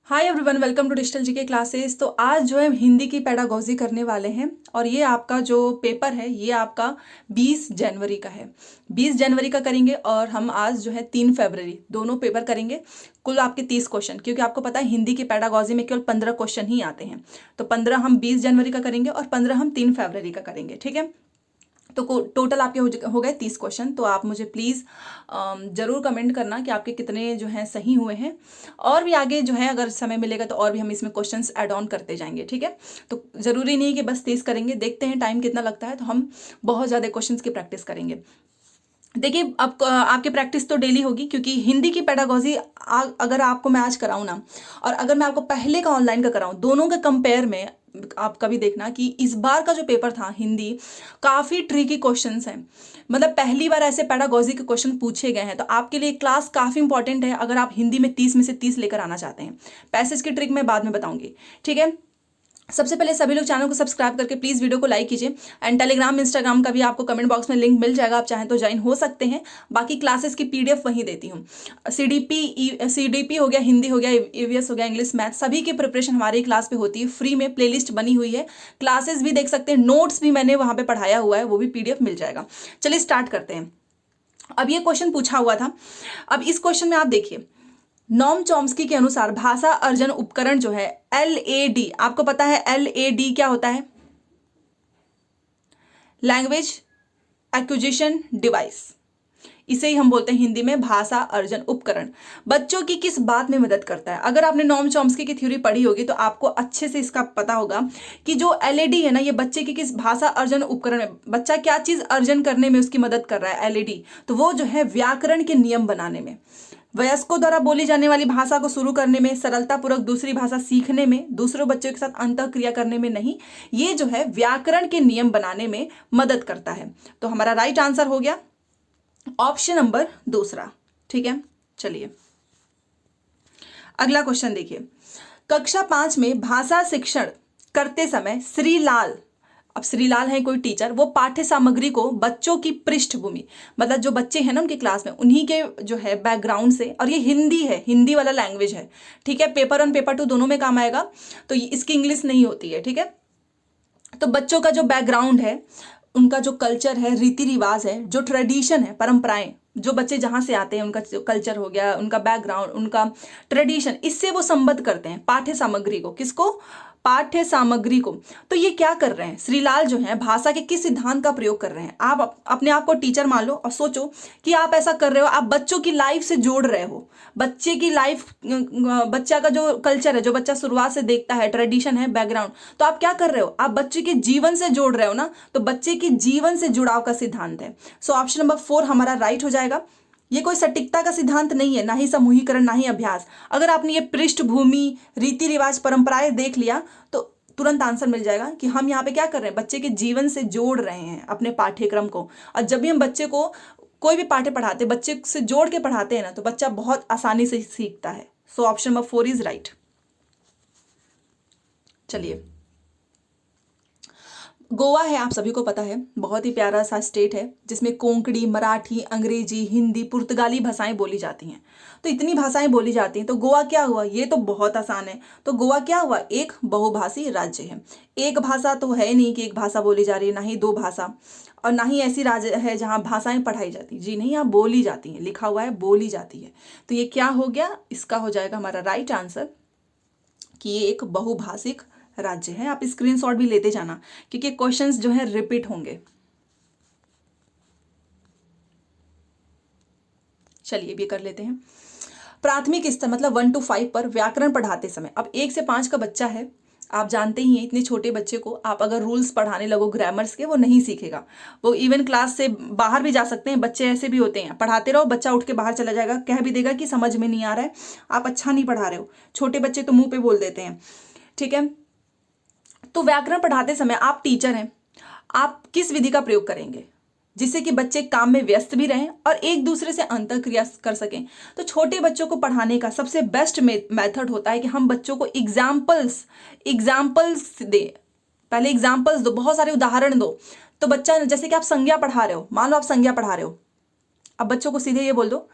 Hi everyone, welcome to digital GK classes. तो आज जो है हिंदी की पेडागोजी करने वाले हैं और ये आपका जो पेपर है ये आपका 20 जनवरी का है। 20 जनवरी का करेंगे और हम आज जो है 3 फरवरी दोनों पेपर करेंगे। कुल आपके 30 क्वेश्चन, क्योंकि आपको पता है हिंदी की पेडागोजी में केवल 15 क्वेश्चन ही आते हैं। तो 15 हम 20 जनवरी का करेंगे और 15 हम 3 फरवरी का करेंगे, ठीक है। तो टोटल आपके हो गए 30 क्वेश्चन। तो आप मुझे प्लीज़ ज़रूर कमेंट करना कि आपके कितने जो हैं सही हुए हैं, और भी आगे जो है अगर समय मिलेगा तो और भी हम इसमें क्वेश्चंस ऐड ऑन करते जाएंगे, ठीक है। तो ज़रूरी नहीं है कि बस 30 करेंगे, देखते हैं टाइम कितना लगता है। तो हम बहुत ज़्यादा क्वेश्चंस की प्रैक्टिस करेंगे। देखिए, अब आपकी प्रैक्टिस तो डेली होगी, क्योंकि हिंदी की पेडागोजी अगर आपको मैं आज कराऊँ ना, और अगर मैं आपको पहले का ऑनलाइन का कराऊँ, दोनों के कंपेयर में आप कभी देखना कि इस बार का जो पेपर था हिंदी, काफ़ी ट्रिकी क्वेश्चंस हैं। मतलब पहली बार ऐसे पेडागोजी के क्वेश्चन पूछे गए हैं। तो आपके लिए क्लास काफ़ी इंपॉर्टेंट है अगर आप हिंदी में 30 में से 30 लेकर आना चाहते हैं। पैसेज की ट्रिक मैं बाद में बताऊंगी, ठीक है। सबसे पहले सभी लोग चैनल को सब्सक्राइब करके प्लीज़ वीडियो को लाइक कीजिए। एंड टेलीग्राम इंस्टाग्राम का भी आपको कमेंट बॉक्स में लिंक मिल जाएगा, आप चाहें तो ज्वाइन हो सकते हैं। बाकी क्लासेस की पीडीएफ वहीं देती हूँ। सीडीपी हो गया, हिंदी हो गया, ईवीएस हो गया, इंग्लिश मैथ, सभी की प्रिपरेशन हमारी क्लास पे होती है। फ्री में प्लेलिस्ट बनी हुई है, क्लासेस भी देख सकते हैं, नोट्स भी मैंने वहाँ पे पढ़ाया हुआ है, वो भी पीडीएफ मिल जाएगा। चलिए स्टार्ट करते हैं। अब ये क्वेश्चन पूछा हुआ था। अब इस क्वेश्चन में आप देखिए, नॉम चॉम्स्की के अनुसार भाषा अर्जन उपकरण जो है LAD, आपको पता है LAD क्या होता है? Language acquisition device. इसे ही हम बोलते हैं हिंदी में भाषा अर्जन उपकरण। बच्चों की किस बात में मदद करता है? अगर आपने नॉम चॉम्स्की की थ्योरी पढ़ी होगी तो आपको अच्छे से इसका पता होगा कि जो LAD है ना, ये बच्चे की किस भाषा अर्जन उपकरण में, बच्चा क्या चीज अर्जन करने में उसकी मदद कर रहा है LAD, तो वो जो है व्याकरण के नियम बनाने में, वयस्कों द्वारा बोली जाने वाली भाषा को शुरू करने में, सरलता पूर्वक दूसरी भाषा सीखने में, दूसरों बच्चों के साथ अंतः क्रिया करने में नहीं, ये जो है व्याकरण के नियम बनाने में मदद करता है। तो हमारा राइट आंसर हो गया ऑप्शन नंबर दूसरा, ठीक है। चलिए अगला क्वेश्चन देखिए। कक्षा 5 में भाषा शिक्षण करते समय श्रीलाल, अब श्रीलाल है कोई टीचर, वो पाठ्य सामग्री को बच्चों की पृष्ठभूमि, मतलब जो बच्चे हैं ना उनकी क्लास में, उन्हीं के जो है बैकग्राउंड से, और ये हिंदी है, हिंदी वाला लैंग्वेज है, ठीक है। पेपर 1 पेपर 2 दोनों में काम आएगा, तो इसकी इंग्लिश नहीं होती है, ठीक है। तो बच्चों का जो बैकग्राउंड है, उनका जो कल्चर है, रीति रिवाज है, जो ट्रेडिशन है, परंपराएं, जो बच्चे जहां से आते हैं उनका जो कल्चर हो गया, उनका बैकग्राउंड, उनका ट्रेडिशन, इससे वो संबद्ध करते हैं पाठ्य सामग्री को। किसको? पाठ्य सामग्री को। तो ये क्या कर रहे हैं श्रीलाल जो है, भाषा के किस सिद्धांत का प्रयोग कर रहे हैं? आप अपने आप को टीचर मान लो और सोचो कि आप ऐसा कर रहे हो, आप बच्चों की लाइफ से जोड़ रहे हो, बच्चे की लाइफ, बच्चा का जो कल्चर है, जो बच्चा शुरुआत से देखता है, ट्रेडिशन है, बैकग्राउंड, तो आप क्या कर रहे हो? आप बच्चे के जीवन से जोड़ रहे हो ना, तो बच्चे के जीवन से जुड़ाव का सिद्धांत है। सो ऑप्शन नंबर 4 हमारा राइट हो जाएगा। ये कोई सटीकता का सिद्धांत नहीं है, ना ही समूहीकरण, ना ही अभ्यास। अगर आपने ये पृष्ठभूमि, रीति रिवाज, परंपराएं देख लिया तो तुरंत आंसर मिल जाएगा कि हम यहाँ पे क्या कर रहे हैं, बच्चे के जीवन से जोड़ रहे हैं अपने पाठ्यक्रम को। और जब भी हम बच्चे को कोई भी पाठ्य पढ़ाते, बच्चे से जोड़ के पढ़ाते हैं ना, तो बच्चा बहुत आसानी से सीखता है। So option number 4 is right. चलिए, गोवा है, आप सभी को पता है, बहुत ही प्यारा सा स्टेट है जिसमें कोंकणी, मराठी, अंग्रेजी, हिंदी, पुर्तगाली भाषाएं बोली जाती हैं। तो इतनी भाषाएं बोली जाती हैं, तो गोवा क्या हुआ? ये तो बहुत आसान है। तो गोवा क्या हुआ? एक बहुभाषी राज्य है। एक भाषा तो है नहीं कि एक भाषा बोली जा रही है, ना ही 2 भाषा, और ना ही ऐसी राज्य है जहाँ भाषाएं पढ़ाई जाती, जी नहीं, यहाँ बोली जाती हैं, लिखा हुआ है बोली जाती है। तो ये क्या हो गया? इसका हो जाएगा हमारा राइट आंसर कि ये एक बहुभाषिक राज्य है। आप स्क्रीनशॉट भी लेते जाना, क्योंकि क्वेश्चंस जो है रिपीट होंगे। चलिए भी कर लेते हैं। प्राथमिक स्तर मतलब 1 to 5 पर व्याकरण पढ़ाते समय, अब 1 से 5 का बच्चा है, आप जानते ही हैं, इतने छोटे बच्चे को आप अगर रूल्स पढ़ाने लगो ग्रामर्स के, वो नहीं सीखेगा। वो इवन क्लास से बाहर भी जा सकते हैं, बच्चे ऐसे भी होते हैं, पढ़ाते रहो, बच्चा उठ के बाहर चला जाएगा, कह भी देगा कि समझ में नहीं आ रहा है, आप अच्छा नहीं पढ़ा रहे हो। छोटे बच्चे तो मुंह पे बोल देते हैं, ठीक है। तो व्याकरण पढ़ाते समय आप टीचर हैं, आप किस विधि का प्रयोग करेंगे जिससे कि बच्चे काम में व्यस्त भी रहें और एक दूसरे से अंतःक्रिया कर सकें? तो छोटे बच्चों को पढ़ाने का सबसे बेस्ट मेथड होता है कि हम बच्चों को एग्जाम्पल्स दे। पहले एग्जाम्पल्स दो, बहुत सारे उदाहरण दो। तो बच्चा, जैसे कि आप संज्ञा पढ़ा रहे हो, मान लो आप संज्ञा पढ़ा रहे हो, अब बच्चों को सीधे ये बोल दो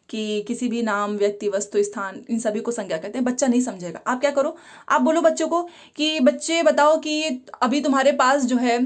कि किसी भी नाम, व्यक्ति, वस्तु, स्थान, इन सभी को संज्ञा कहते हैं। बच्चा नहीं समझेगा। आप क्या करो, आप बोलो बच्चों को कि बच्चे बताओ कि अभी तुम्हारे पास जो है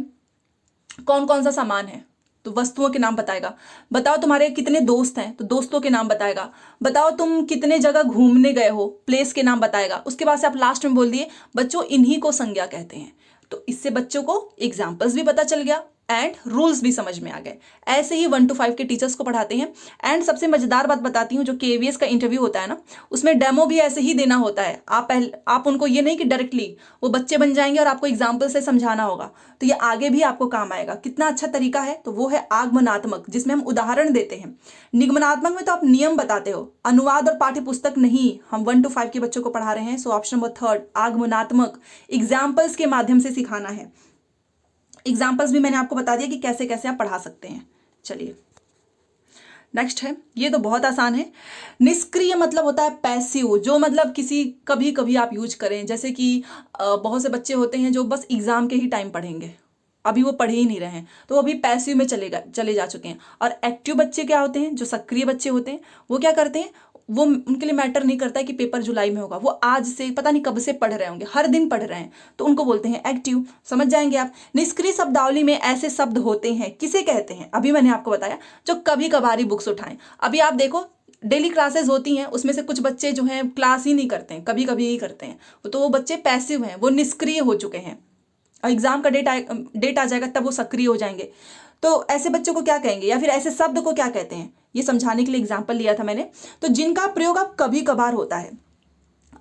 कौन कौन सा सामान है, तो वस्तुओं के नाम बताएगा। बताओ तुम्हारे कितने दोस्त हैं, तो दोस्तों के नाम बताएगा। बताओ तुम कितने जगह घूमने गए हो, प्लेस के नाम बताएगा। उसके बाद से आप लास्ट में बोल दिए बच्चों इन्हीं को संज्ञा कहते हैं। तो इससे बच्चों को एग्जाम्पल्स भी पता चल गया एंड रूल्स भी समझ में आ गए। ऐसे ही 1 to 5 के टीचर्स को पढ़ाते हैं। एंड सबसे मजेदार बात बताती हूँ, जो केवीएस का इंटरव्यू होता है ना, उसमें डेमो भी ऐसे ही देना होता है। आप उनको ये नहीं कि डायरेक्टली वो बच्चे बन जाएंगे और आपको एग्जाम्पल से समझाना होगा, तो ये आगे भी आपको काम आएगा। कितना अच्छा तरीका है, तो वो है आगमनात्मक, जिसमें हम उदाहरण देते हैं। निगमनात्मक में तो आप नियम बताते हो, अनुवाद और पाठ्य पुस्तक नहीं। हम 1 to 5 के बच्चों को पढ़ा रहे हैं। सो ऑप्शन नंबर 3 आगमनात्मक, एग्जाम्पल्स के माध्यम से सिखाना है। एग्जाम्पल्स भी मैंने आपको बता दिया कि कैसे कैसे आप पढ़ा सकते हैं। चलिए नेक्स्ट है, ये तो बहुत आसान है। निष्क्रिय मतलब होता है पैसिव, जो मतलब किसी कभी कभी आप यूज करें। जैसे कि बहुत से बच्चे होते हैं जो बस एग्जाम के ही टाइम पढ़ेंगे, अभी वो पढ़ ही नहीं रहे हैं, तो वो अभी पैसिव में चले जा चुके हैं। और एक्टिव बच्चे क्या होते हैं, जो सक्रिय बच्चे होते हैं, वो क्या करते हैं, वो उनके लिए मैटर नहीं करता है कि पेपर जुलाई में होगा, वो आज से पता नहीं कब से पढ़ रहे होंगे, हर दिन पढ़ रहे हैं, तो उनको बोलते हैं एक्टिव। समझ जाएंगे आप। निष्क्रिय शब्दावली में ऐसे शब्द होते हैं, किसे कहते हैं, अभी मैंने आपको बताया, जो कभी कभारी बुक्स उठाएं। अभी आप देखो डेली क्लासेस होती हैं, उसमें से कुछ बच्चे जो हैं क्लास ही नहीं करते हैं, कभी कभी ही करते हैं, तो वो बच्चे पैसिव हैं, वो निष्क्रिय हो चुके हैं। एग्जाम का डेट आ जाएगा तब वो सक्रिय हो जाएंगे। तो ऐसे बच्चों को क्या कहेंगे, या फिर ऐसे शब्द को क्या कहते हैं, ये समझाने के लिए एग्जाम्पल लिया था मैंने। तो जिनका प्रयोग अब कभी कभार होता है।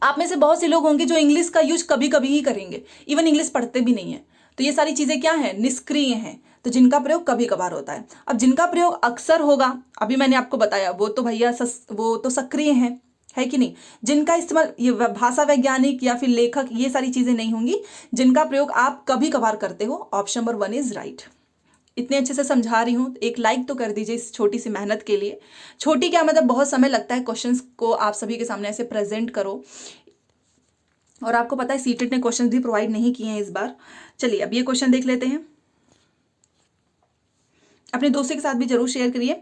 आप में से बहुत से लोग होंगे जो इंग्लिश का यूज कभी कभी ही करेंगे, इवन इंग्लिश पढ़ते भी नहीं है। तो ये सारी चीजें क्या है, निष्क्रिय हैं। तो जिनका प्रयोग कभी कभार होता है। अब जिनका प्रयोग अक्सर होगा, अभी मैंने आपको बताया, वो तो भैया वो तो सक्रिय है कि नहीं। जिनका इस्तेमाल ये भाषा वैज्ञानिक या फिर लेखक, ये सारी चीजें नहीं होंगी। जिनका प्रयोग आप कभी कभार करते हो, ऑप्शन नंबर 1 इज राइट। इतने अच्छे से समझा रही हूँ, एक लाइक तो कर दीजिए इस छोटी सी मेहनत के लिए। छोटी क्या मतलब, बहुत समय लगता है क्वेश्चंस को आप सभी के सामने ऐसे प्रेजेंट करो। और आपको पता है सीटेट ने क्वेश्चंस भी प्रोवाइड नहीं किए हैं इस बार। चलिए अब ये क्वेश्चन देख लेते हैं। अपने दोस्तों के साथ भी जरूर शेयर करिए।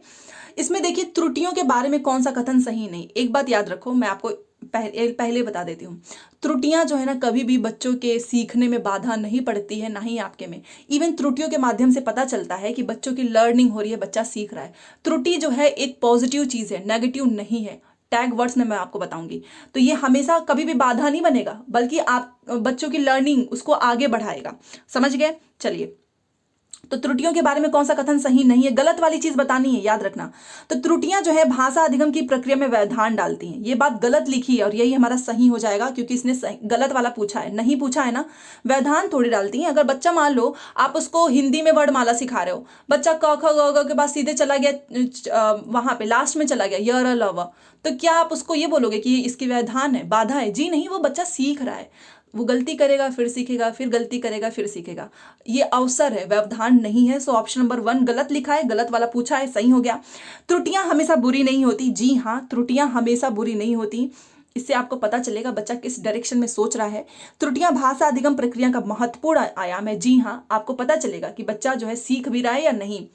इसमें देखिए त्रुटियों के बारे में कौन सा कथन सही नहीं। एक बात याद रखो, मैं आपको पहले बता देती हूँ। त्रुटियां जो है ना, कभी भी बच्चों के सीखने में बाधा नहीं पड़ती है, ना ही आपके में। इवन त्रुटियों के माध्यम से पता चलता है कि बच्चों की लर्निंग हो रही है, बच्चा सीख रहा है। त्रुटि जो है एक पॉजिटिव चीज है, नेगेटिव नहीं है। टैग वर्ड्स में मैं आपको बताऊंगी। तो ये हमेशा कभी भी बाधा नहीं बनेगा, बल्कि आप बच्चों की लर्निंग उसको आगे बढ़ाएगा। समझ गए। चलिए, तो त्रुटियों के बारे में कौन सा कथन सही नहीं है, गलत वाली चीज बतानी है, याद रखना। तो त्रुटियां जो है भाषा अधिगम की प्रक्रिया में व्यवधान डालती हैं। ये बात गलत लिखी है और यही हमारा सही हो जाएगा, क्योंकि इसने गलत वाला पूछा है, नहीं पूछा है ना। व्यवधान थोड़ी डालती हैं। अगर बच्चा मान लो आप उसको हिंदी में वर्णमाला सिखा रहे हो, बच्चा क ख ग घ के बाद सीधे चला गया वहां पे लास्ट में चला गया य र ल व, तो क्या आप उसको ये बोलोगे कि इसकी व्यवधान है, बाधा है? जी नहीं, वो बच्चा सीख रहा है। वो गलती करेगा फिर सीखेगा, फिर गलती करेगा फिर सीखेगा। ये अवसर है, व्यवधान नहीं है। सो ऑप्शन नंबर 1 गलत लिखा है, गलत वाला पूछा है, सही हो गया। त्रुटियां हमेशा बुरी नहीं होती। जी हाँ, त्रुटियां हमेशा बुरी नहीं होती। इससे आपको पता चलेगा बच्चा किस डायरेक्शन में सोच रहा है। त्रुटियां भाषा अधिगम प्रक्रिया का महत्वपूर्ण आयाम है। जी हाँ, आपको पता चलेगा कि बच्चा जो है सीख भी रहा है या नहीं।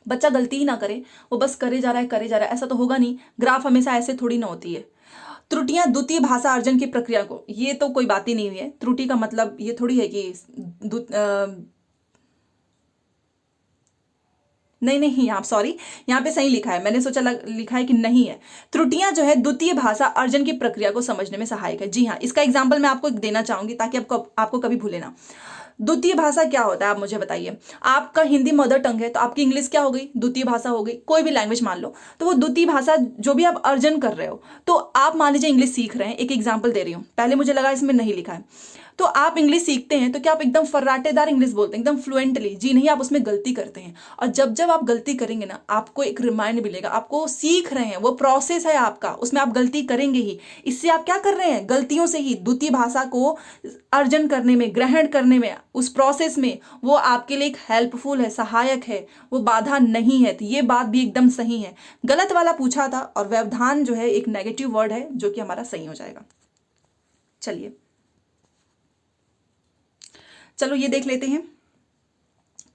बच्चा गलती ही ना करे, वो बस करे जा रहा है करे जा रहा है, ऐसा तो होगा नहीं। ग्राफ हमेशा ऐसे थोड़ी ना होती है। त्रुटियां द्वितीय भाषा अर्जन की प्रक्रिया को, ये तो कोई बात ही नहीं हुई है। त्रुटि का मतलब ये थोड़ी है कि नहीं नहीं, यहाँ सॉरी, यहाँ पे सही लिखा है, मैंने सोचा लिखा है कि नहीं है। त्रुटियां जो है द्वितीय भाषा अर्जन की प्रक्रिया को समझने में सहायक है। जी हाँ, इसका एग्जाम्पल मैं आपको देना चाहूंगी ताकि आपको कभी भूले ना। द्वितीय भाषा क्या होता है, आप मुझे बताइए। आपका हिंदी मदर टंग है, तो आपकी इंग्लिश क्या हो गई, द्वितीय भाषा हो गई। कोई भी लैंग्वेज मान लो, तो वो द्वितीय भाषा जो भी आप अर्जन कर रहे हो, तो आप मान लीजिए इंग्लिश सीख रहे हैं। एक एग्जाम्पल दे रही हूँ, पहले मुझे लगा इसमें नहीं लिखा है। तो आप इंग्लिश सीखते हैं, तो क्या आप एकदम फर्राटेदार इंग्लिश बोलते हैं, एकदम फ्लुएंटली? जी नहीं, आप उसमें गलती करते हैं। और जब जब आप गलती करेंगे ना, आपको एक रिमाइंड मिलेगा, आपको सीख रहे हैं, वो प्रोसेस है आपका, उसमें आप गलती करेंगे ही। इससे आप क्या कर रहे हैं, गलतियों से ही द्वितीय भाषा को अर्जन करने में, ग्रहण करने में, उस प्रोसेस में वो आपके लिए एक हेल्पफुल है, सहायक है, वो बाधा नहीं है। तो ये बात भी एकदम सही है। गलत वाला पूछा था, और व्यवधान जो है एक नेगेटिव वर्ड है, जो कि हमारा सही हो जाएगा। चलिए, चलो ये देख लेते हैं।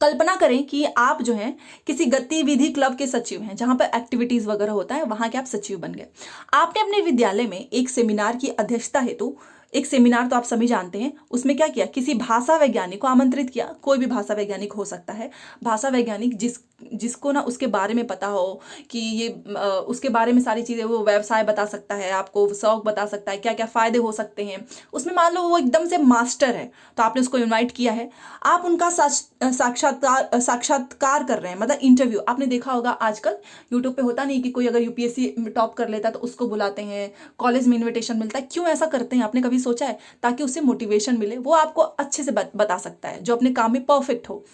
कल्पना करें कि आप जो है किसी गतिविधि क्लब के सचिव हैं, जहां पर एक्टिविटीज वगैरह होता है, वहां के आप सचिव बन गए। आपने अपने विद्यालय में एक सेमिनार की अध्यक्षता हेतु, एक सेमिनार तो आप सभी जानते हैं, उसमें क्या किया, किसी भाषा वैज्ञानिक को आमंत्रित किया। कोई भी भाषा वैज्ञानिक हो सकता है। भाषा वैज्ञानिक जिसको ना उसके बारे में पता हो कि ये उसके बारे में सारी चीज़ें, वो व्यवसाय बता सकता है आपको, शौक बता सकता है, क्या क्या फ़ायदे हो सकते हैं उसमें। मान लो वो एकदम से मास्टर है, तो आपने उसको इनवाइट किया है। आप उनका साक्षात्कार कर रहे हैं, मतलब इंटरव्यू। आपने देखा होगा आजकल यूट्यूब पे होता नहीं कि कोई अगर यूपीएससी टॉप कर लेता है तो उसको बुलाते हैं, कॉलेज में इन्विटेशन मिलता है। क्यों ऐसा करते हैं, आपने कभी सोचा है? ताकि उससे मोटिवेशन मिले, वो आपको अच्छे से बता सकता है, जो अपने काम में परफेक्ट हो।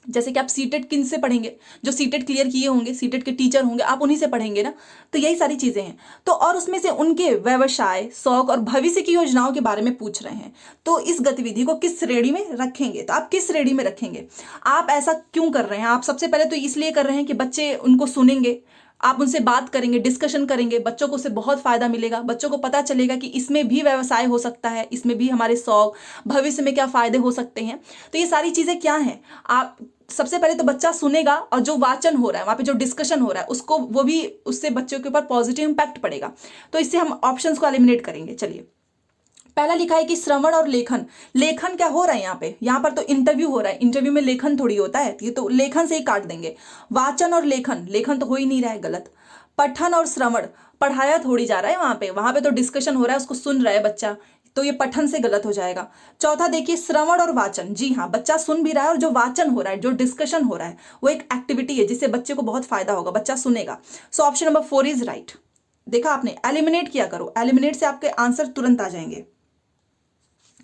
जैसे कि आप सीटेट किन से पढ़ेंगे, जो सीटेट क्लियर किए होंगे, सीटेट के टीचर होंगे, आप उन्हीं से पढ़ेंगे ना। तो यही सारी चीजें हैं। तो और उसमें से उनके व्यवसाय, शौक और भविष्य की योजनाओं के बारे में पूछ रहे हैं। तो इस गतिविधि को किस श्रेणी में रखेंगे, तो आप किस श्रेणी में रखेंगे? आप ऐसा क्यों कर रहे हैं? आप सबसे पहले तो इसलिए कर रहे हैं कि बच्चे उनको सुनेंगे, आप उनसे बात करेंगे, डिस्कशन करेंगे, बच्चों को उससे बहुत फायदा मिलेगा। बच्चों को पता चलेगा कि इसमें भी व्यवसाय हो सकता है, इसमें भी हमारे शौक, भविष्य में क्या फायदे हो सकते हैं। तो ये सारी चीजें क्या हैं, आप सबसे पहले तो बच्चा सुनेगा, और जो वाचन हो रहा है वहां पे, जो डिस्कशन हो रहा है, उसको वो भी, उससे बच्चों के ऊपर पॉजिटिव इंपैक्ट पड़ेगा। तो इससे हम ऑप्शंस को एलिमिनेट करेंगे। चलिए, पहला लिखा है कि श्रवण और लेखन। लेखन क्या हो रहा है यहाँ पे? यहाँ पर तो इंटरव्यू हो रहा है, इंटरव्यू में लेखन थोड़ी होता है, ये तो लेखन से ही काट देंगे। वाचन और लेखन, लेखन तो हो ही नहीं रहा है, गलत। पठन और श्रवण, पढ़ाया थोड़ी जा रहा है वहां पे तो डिस्कशन हो रहा है, उसको सुन रहा है बच्चा, तो ये पठन से गलत हो जाएगा। चौथा देखिए, श्रवण और वाचन। जी हाँ, बच्चा सुन भी रहा है, और जो वाचन हो रहा है, जो डिस्कशन हो रहा है, वो एक एक्टिविटी है जिससे बच्चे को बहुत फायदा होगा, बच्चा सुनेगा। So option number 4 is right. देखा आपने, एलिमिनेट किया करो, एलिमिनेट से आपके आंसर तुरंत आ जाएंगे।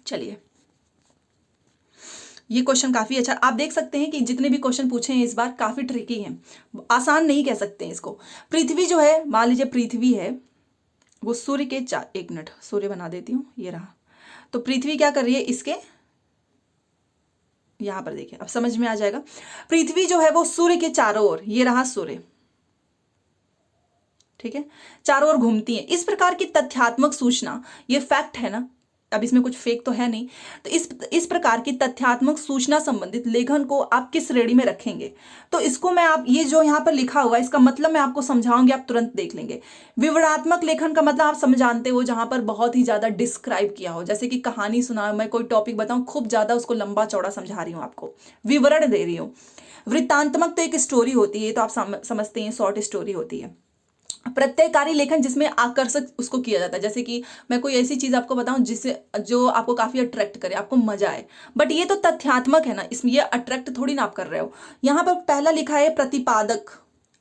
चलिए, ये क्वेश्चन काफी अच्छा, आप देख सकते हैं कि जितने भी क्वेश्चन पूछे हैं इस बार काफी ट्रिकी हैं, आसान नहीं कह सकते हैं इसको। पृथ्वी जो है, मान लीजिए पृथ्वी है, वो सूर्य के एक मिनट, सूर्य बना देती हूँ, ये रहा। तो पृथ्वी क्या कर रही है, इसके यहां पर देखिए, अब समझ में आ जाएगा। पृथ्वी जो है वो सूर्य के चारों ओर, ये रहा सूर्य, ठीक है, चारों ओर घूमती है। इस प्रकार की तथ्यात्मक सूचना, ये फैक्ट है ना, अब इसमें कुछ फेक तो है नहीं। तो इस प्रकार की तथ्यात्मक सूचना संबंधित लेखन को आप किस श्रेणी में रखेंगे? तो इसको मैं, आप ये जो यहाँ पर लिखा हुआ है, इसका मतलब मैं आपको समझाऊंगी, आप तुरंत देख लेंगे। विवरणात्मक लेखन का मतलब आप समझ जानते हो, जहां पर बहुत ही ज्यादा डिस्क्राइब किया हो, जैसे कि कहानी सुना, मैं कोई टॉपिक बताऊं, खूब ज्यादा उसको लंबा चौड़ा समझा रही हूँ, आपको विवरण दे रही हूँ। वृत्तांतमक तो एक स्टोरी होती है, तो आप समझते हैं, शॉर्ट स्टोरी होती है। प्रत्ययकारी लेखन, जिसमें आकर्षक उसको किया जाता है, जैसे कि मैं कोई ऐसी चीज आपको बताऊं जिससे, जो आपको काफी अट्रैक्ट करे, आपको मजा आए। बट ये तो तथ्यात्मक है ना, इसमें ये अट्रैक्ट थोड़ी ना आप कर रहे हो। यहां पर पहला लिखा है प्रतिपादक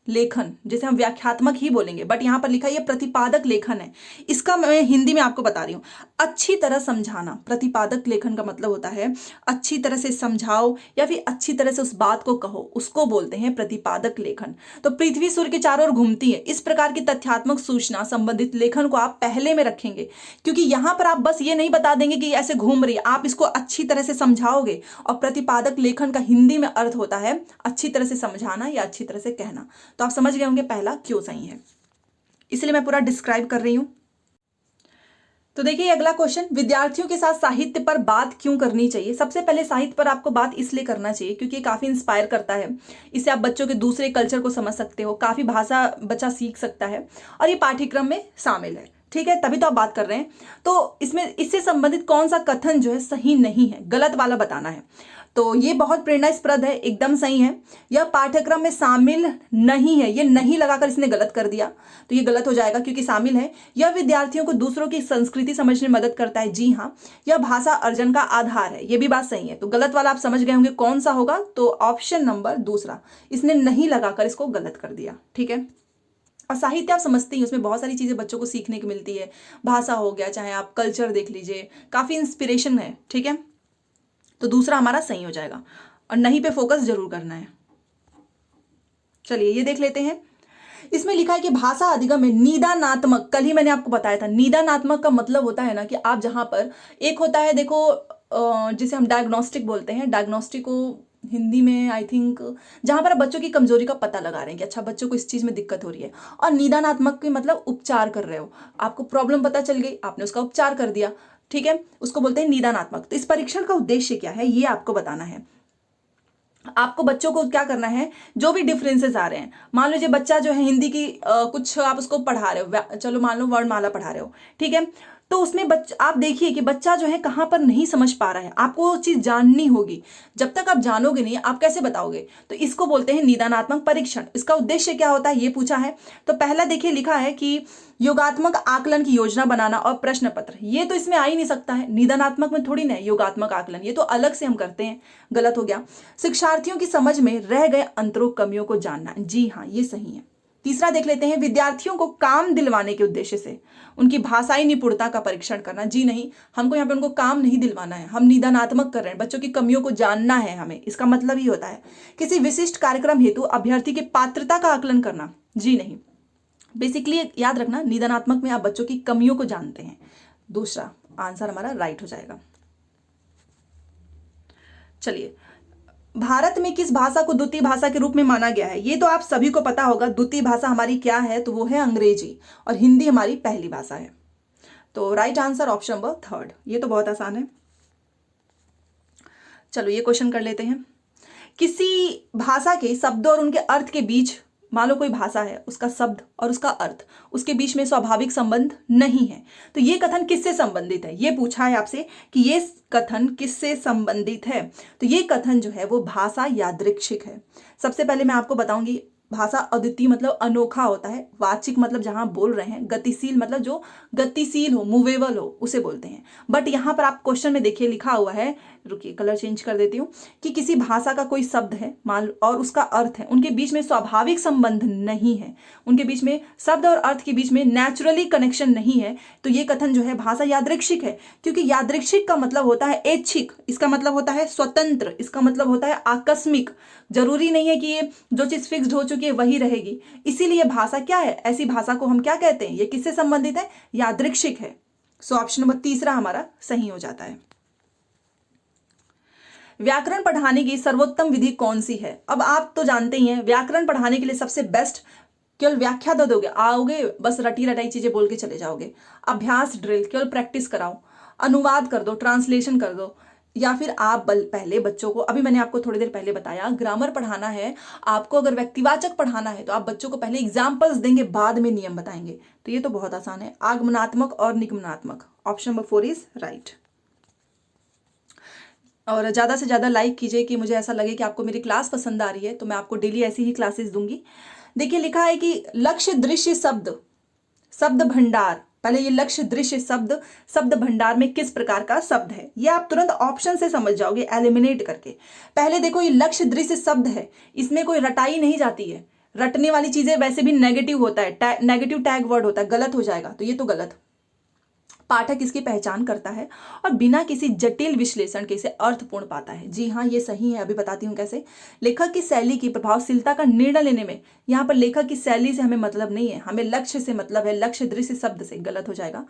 लेखन, जिसे हम व्याख्यात्मक ही बोलेंगे, बट यहां पर लिखा है ये प्रतिपादक लेखन है। इसका मैं हिंदी में आपको बता रही हूं, अच्छी तरह समझाना। प्रतिपादक लेखन का मतलब होता है अच्छी तरह से समझाओ, या फिर अच्छी तरह से उस बात को कहो, उसको बोलते हैं प्रतिपादक लेखन। तो पृथ्वी सूर्य के चारों ओर घूमती है, इस प्रकार की तथ्यात्मक सूचना संबंधित लेखन को आप पहले में रखेंगे, क्योंकि यहां पर आप बस ये नहीं बता देंगे कि ऐसे घूम रही है, आप इसको अच्छी तरह से समझाओगे। और प्रतिपादक लेखन का हिंदी में अर्थ होता है अच्छी तरह से समझाना या अच्छी तरह से कहना। तो आप समझ गए होंगे पहला क्यों सही है, इसलिए मैं पूरा डिस्क्राइब कर रही हूं। तो देखिए अगला क्वेश्चन, विद्यार्थियों के साथ साहित्य पर बात क्यों करनी चाहिए? सबसे पहले साहित्य पर आपको बात इसलिए करना चाहिए क्योंकि ये काफी इंस्पायर करता है। इससे आप बच्चों के दूसरे कल्चर को समझ सकते हो, काफी भाषा बच्चा सीख सकता है, और ये पाठ्यक्रम में शामिल है, ठीक है, तभी तो आप बात कर रहे हैं। तो इसमें इससे संबंधित कौन सा कथन जो है सही नहीं है, गलत वाला बताना है। तो ये बहुत प्रेरणास्पद है, एकदम सही है। यह पाठ्यक्रम में शामिल नहीं है, ये नहीं लगाकर इसने गलत कर दिया, तो ये गलत हो जाएगा क्योंकि शामिल है। यह विद्यार्थियों को दूसरों की संस्कृति समझने में मदद करता है, जी हाँ। यह भाषा अर्जन का आधार है, ये भी बात सही है। तो गलत वाला आप समझ गए होंगे कौन सा होगा, तो ऑप्शन नंबर दूसरा, इसने नहीं लगाकर इसको गलत कर दिया, ठीक है। और साहित्य आप समझते ही, उसमें बहुत सारी चीजें बच्चों को सीखने की मिलती है, भाषा हो गया, चाहे आप कल्चर देख लीजिए, काफी इंस्पिरेशन है, ठीक है। तो दूसरा हमारा सही हो जाएगा, और नहीं पे फोकस जरूर करना है। चलिए ये देख लेते हैं, इसमें लिखा है कि भाषा अधिगम में निदानात्मक, कल ही मैंने आपको बताया था, निदानात्मक का मतलब होता है ना कि आप जहां पर, एक होता है देखो जिसे हम डायग्नोस्टिक बोलते हैं, डायग्नोस्टिक को हिंदी में आई थिंक, जहां पर आप बच्चों की कमजोरी का पता लगा रहे हैं कि अच्छा बच्चों को इस चीज में दिक्कत हो रही है। और निदानात्मक के मतलब उपचार कर रहे हो, आपको प्रॉब्लम पता चल गई, आपने उसका उपचार कर दिया, ठीक है, उसको बोलते हैं निदानात्मक। तो इस परीक्षण का उद्देश्य क्या है ये आपको बताना है। आपको बच्चों को क्या करना है, जो भी डिफरेंसेस आ रहे हैं, मान लीजिए बच्चा जो है हिंदी की कुछ आप उसको पढ़ा रहे हो, चलो मान लो वर्णमाला पढ़ा रहे हो, ठीक है, तो उसमें आप देखिए कि बच्चा जो है कहाँ पर नहीं समझ पा रहा है, आपको वो चीज जाननी होगी। जब तक आप जानोगे नहीं आप कैसे बताओगे? तो इसको बोलते हैं निदानात्मक परीक्षण। इसका उद्देश्य क्या होता है ये पूछा है। तो पहला देखिए लिखा है कि योगात्मक आकलन की योजना बनाना और प्रश्न पत्र, ये तो इसमें आ ही नहीं सकता है, निदानात्मक में थोड़ी ना है योगात्मक आकलन, ये तो अलग से हम करते हैं, गलत हो गया। शिक्षार्थियों की समझ में रह गए अंतरों कमियों को जानना, जी हाँ ये सही है। तीसरा देख लेते हैं, विद्यार्थियों को काम दिलवाने के उद्देश्य से उनकी भाषाई निपुणता का परीक्षण करना, जी नहीं, हमको यहाँ पे उनको काम नहीं दिलवाना है, हम निदानात्मक कर रहे हैं, बच्चों की कमियों को जानना है हमें, इसका मतलब ही होता है। किसी विशिष्ट कार्यक्रम हेतु अभ्यर्थी की पात्रता का आकलन करना, जी नहीं। बेसिकली याद रखना, निदानात्मक में आप बच्चों की कमियों को जानते हैं। दूसरा आंसर हमारा राइट हो जाएगा। चलिए, भारत में किस भाषा को द्वितीय भाषा के रूप में माना गया है? ये तो आप सभी को पता होगा, द्वितीय भाषा हमारी क्या है, तो वो है अंग्रेजी, और हिंदी हमारी पहली भाषा है। तो राइट आंसर ऑप्शन नंबर 3, ये तो बहुत आसान है। चलो ये क्वेश्चन कर लेते हैं। किसी भाषा के शब्दों और उनके अर्थ के बीच, मान लो कोई भाषा है, उसका शब्द और उसका अर्थ, उसके बीच में स्वाभाविक संबंध नहीं है, तो ये कथन किससे संबंधित है? ये पूछा है आपसे कि ये कथन किससे संबंधित है। तो ये कथन जो है वो भाषा यादृच्छिक है। सबसे पहले मैं आपको बताऊंगी, भाषा अद्वितीय मतलब अनोखा होता है, वाचिक मतलब जहां बोल रहे हैं, गतिशील मतलब जो गतिशील हो, मूवेबल हो, उसे बोलते हैं। बट यहां पर आप क्वेश्चन में देखिए लिखा हुआ है, रुकिए कलर चेंज कर देती हूँ, कि किसी भाषा का कोई शब्द है मान और उसका अर्थ है, उनके बीच में स्वाभाविक संबंध नहीं है, उनके बीच में शब्द और अर्थ के बीच में नेचुरली कनेक्शन नहीं है, तो ये कथन जो है भाषा यादृच्छिक है। क्योंकि यादृच्छिक का मतलब होता है ऐच्छिक, इसका मतलब होता है स्वतंत्र, इसका मतलब होता है आकस्मिक, जरूरी नहीं है कि ये जो चीज फिक्स्ड हो चुकी है वही रहेगी। इसीलिए भाषा क्या है, ऐसी भाषा को हम क्या कहते हैं, ये किससे संबंधित है, यादृच्छिक है। सो ऑप्शन नंबर तीसरा हमारा सही हो जाता है। व्याकरण पढ़ाने की सर्वोत्तम विधि कौन सी है? अब आप तो जानते ही हैं, व्याकरण पढ़ाने के लिए सबसे बेस्ट, केवल व्याख्या दे दोगे, आओगे बस रटी रटाई चीजें बोल के चले जाओगे, अभ्यास ड्रिल, केवल प्रैक्टिस कराओ, अनुवाद कर दो, ट्रांसलेशन कर दो, या फिर आप पहले बच्चों को, अभी मैंने आपको थोड़ी देर पहले बताया, ग्रामर पढ़ाना है आपको, अगर व्यक्तिवाचक पढ़ाना है तो आप बच्चों को पहले एग्जाम्पल्स देंगे, बाद में नियम बताएंगे। तो ये तो बहुत आसान है, आगमनात्मक और निगमनात्मक। Option number 4 is right. और ज़्यादा से ज़्यादा लाइक कीजिए कि मुझे ऐसा लगे कि आपको मेरी क्लास पसंद आ रही है, तो मैं आपको डेली ऐसी ही क्लासेस दूंगी। देखिए लिखा है कि लक्ष्य दृश्य शब्द, शब्द भंडार, पहले ये लक्ष्य दृश्य शब्द, शब्द भंडार में किस प्रकार का शब्द है, ये आप तुरंत ऑप्शन से समझ जाओगे एलिमिनेट करके। पहले देखो ये लक्ष्य दृश्य शब्द है, इसमें कोई रटाई नहीं जाती है, रटने वाली चीजें वैसे भी नेगेटिव होता है, नेगेटिव टैग वर्ड होता है, गलत हो जाएगा, तो ये तो गलत। पाठक इसकी पहचान करता है और बिना किसी जटिल विश्लेषण के इसे अर्थपूर्ण पाता है, जी हाँ ये सही है। अभी बताती हूँ कैसे। लेखक की शैली की प्रभावशीलता का निर्णय लेने में, यहाँ पर लेखक की शैली से हमें मतलब नहीं है, हमें लक्ष्य से मतलब है, लक्ष्य दृश्य शब्द से, गलत हो जाएगा।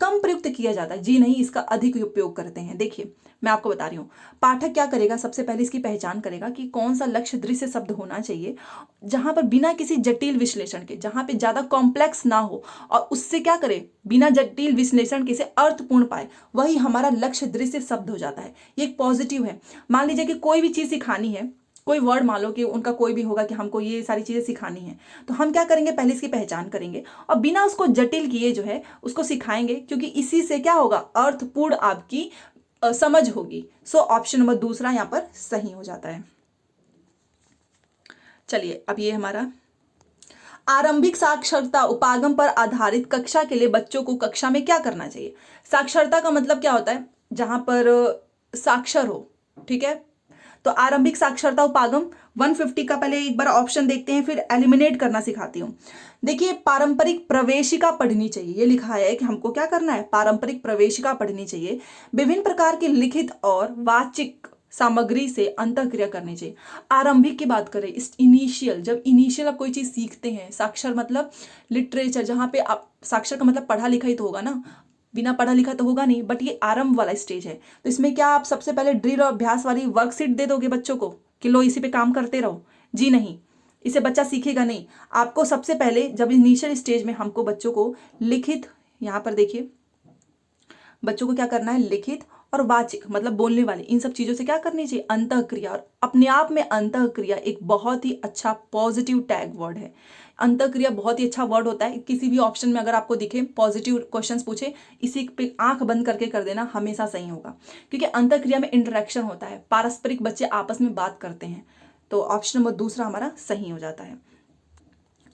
कम प्रयुक्त किया जाता है, जी नहीं, इसका अधिक उपयोग करते हैं। देखिए मैं आपको बता रही हूँ, पाठक क्या करेगा, सबसे पहले इसकी पहचान करेगा कि कौन सा लक्ष्य दृश्य शब्द होना चाहिए जहां पर बिना किसी जटिल विश्लेषण के, जहां पे ज्यादा कॉम्प्लेक्स ना हो, और उससे क्या करे, बिना जटिल विश्लेषण के से अर्थपूर्ण पाए, वही हमारा लक्ष्य दृश्य शब्द हो जाता है। ये एक पॉजिटिव है। मान लीजिए कि कोई भी चीज सिखानी है, कोई वर्ड मान लो कि उनका कोई भी होगा कि हमको ये सारी चीजें सिखानी है, तो हम क्या करेंगे, पहले इसकी पहचान करेंगे और बिना उसको जटिल किए जो है उसको सिखाएंगे, क्योंकि इसी से क्या होगा, अर्थपूर्ण आपकी समझ होगी। सो ऑप्शन नंबर दूसरा यहाँ पर सही हो जाता है। चलिए अब ये हमारा आरंभिक साक्षरता उपागम पर आधारित कक्षा के लिए बच्चों को कक्षा में क्या करना चाहिए। साक्षरता का मतलब क्या होता है, जहां पर साक्षर हो, ठीक है। तो आरंभिक साक्षरता उपागम 150 का पहले एक बार ऑप्शन देखते हैं, फिर एलिमिनेट करना सिखाती हूँ। देखिए पारंपरिक प्रवेशिका पढ़नी चाहिए, ये लिखा है कि हमको क्या करना है, पारंपरिक प्रवेशिका पढ़नी चाहिए। विभिन्न प्रकार की लिखित और वाचिक सामग्री से अंतःक्रिया करनी चाहिए। आरंभिक की बात करें, इस इनिशियल, जब इनिशियल आप कोई चीज सीखते हैं, साक्षर मतलब लिटरेचर, जहां पे आप, साक्षर का मतलब पढ़ा लिखा ही तो होगा ना, बिना पढ़ा लिखा तो होगा नहीं, बट ये आरंभ वाला स्टेज है। तो इसमें क्या आप सबसे पहले ड्रिल और अभ्यास वाली वर्कशीट दे दोगे बच्चों को कि लो इसी पे काम करते रहो, जी नहीं, इसे बच्चा सीखेगा नहीं। आपको सबसे पहले जब इनिशियल स्टेज में हमको बच्चों को लिखित, यहाँ पर देखिए बच्चों को क्या करना है, लिखित और वाचिक मतलब बोलने वाली, इन सब चीज़ों से क्या करनी चाहिए, अंतःक्रिया। और अपने आप में अंतःक्रिया एक बहुत ही अच्छा पॉजिटिव टैग वर्ड है। अंतःक्रिया बहुत ही अच्छा वर्ड होता है। किसी भी ऑप्शन में अगर आपको दिखे पॉजिटिव क्वेश्चंस पूछे, इसी पे आंख बंद करके कर देना, हमेशा सही होगा, क्योंकि अंतःक्रिया में इंटरेक्शन होता है, पारस्परिक बच्चे आपस में बात करते हैं। तो ऑप्शन नंबर दूसरा हमारा सही हो जाता है।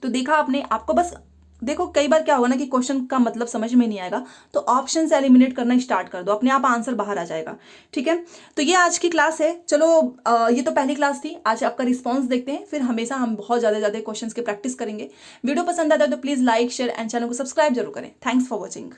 तो देखा आपने, आपको बस देखो कई बार क्या होगा ना कि क्वेश्चन का मतलब समझ में नहीं आएगा, तो ऑप्शन से एलिमिनेट करना स्टार्ट कर दो, अपने आप आंसर बाहर आ जाएगा। ठीक है, तो ये आज की क्लास है। चलो ये तो पहली क्लास थी, आज आपका रिस्पॉन्स देखते हैं, फिर हमेशा हम बहुत ज़्यादा क्वेश्चन की प्रैक्टिस करेंगे। वीडियो पसंद आता है तो please like share and channel को सब्सक्राइब जरूर करें। Thanks for watching.